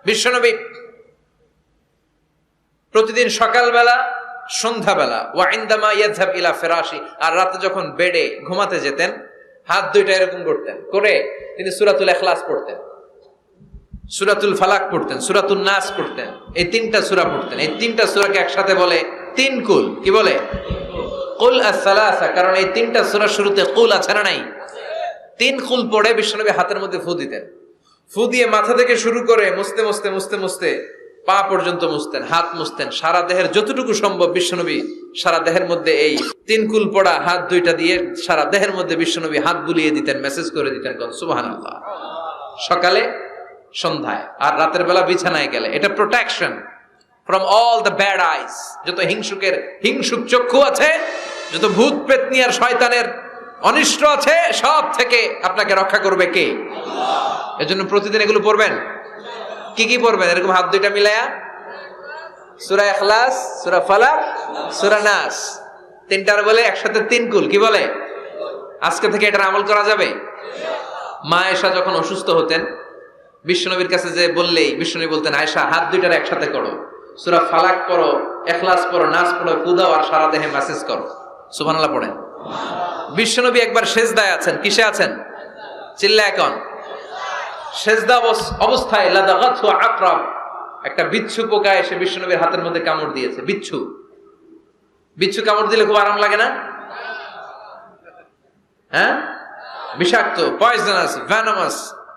বিশ্বনবী প্রতিদিন সকালবেলা, সন্ধ্যাবেলা, ওয়া ইনদামা ইয়াযহাব ইলা ফিরাশি, আর রাতে যখন বেডে ঘুমাতে যেতেন হাত দুইটা এরকম করতেন, করে তিনি সূরাতুল ইখলাস পড়তেন, সূরাতুল ফালাক পড়তেন, সূরাতুন নাস পড়তেন। এই তিনটা সূরা পড়তেন। এই তিনটা সূরাকে একসাথে বলে তিন কুল। কি বলে? কুল আস-সালাসা। কারণ এই তিনটা সূরার শুরুতে কুল আছে না নাই? তিন কুল পড়ে বিশ্বনবী হাতের মধ্যে ফু দিতেন। ফু দিয়ে মাথা থেকে শুরু করে মুছতে মুছতে মুছতে মুছতে পা পর্যন্ত মুছতেন, হাত মুছতেন, সারা দেহের যতটুকু সম্ভব বিশ্বনবী সারা দেহের মধ্যে এই তিন কুল পড়া হাত দুইটা দিয়ে সারা দেহের মধ্যে বিশ্বনবী হাত বুলিয়ে দিতেন, মেসেজ করে দিতেন, সুবহানাল্লাহ। সকালে, সন্ধ্যায়, আর রাতের বেলা বিছানায় গেলে। এটা protection from all the bad আইস। যত হিংসুক চক্ষু আছে, যত ভূত পেতনি আর শয়তানের অনিষ্ট আছে, সব থেকে আপনাকে রক্ষা করবে কে? আল্লাহ। এজন্য প্রতিদিন এগুলো পড়বেন। কি কি পড়বেন? এরকম হাত দুইটা মিলায়া সূরা ইখলাস, সূরা ফালাক, সূরা নাস, তিনটার বলে একসাথে তিন কুল। কি বলে? আজকে থেকে এটার আমল করা যাবে। মা আয়েশা যখন অসুস্থ হতেন বিশ্বনবীর কাছে যে বললেই বিশ্বনবী বলতেন, আয়েশা হাত দুইটার একসাথে করো, সূরা ফালাক পড়ো, ইখলাস পড়ো, নাস পড়ো, ফু দাও আর সারা দেহে মেসেজ করো। সুবহানাল্লাহ পড়েন। বিশ্বনবী একবার সেজদায় আছেন। কিসে আছেন? চিল্লায় এখন। সেজদা অবস্থায় লাদাগাতহু আকরাব, একটা বিচ্ছু পোকা এসে বিশ্বনবীর হাতের মধ্যে কামড় দিয়েছে। বিচ্ছু কামড় দিলে খুব আরাম লাগে না? হ্যাঁ, বিষাক্ত, পয়জনাস, ভ্যানামাস,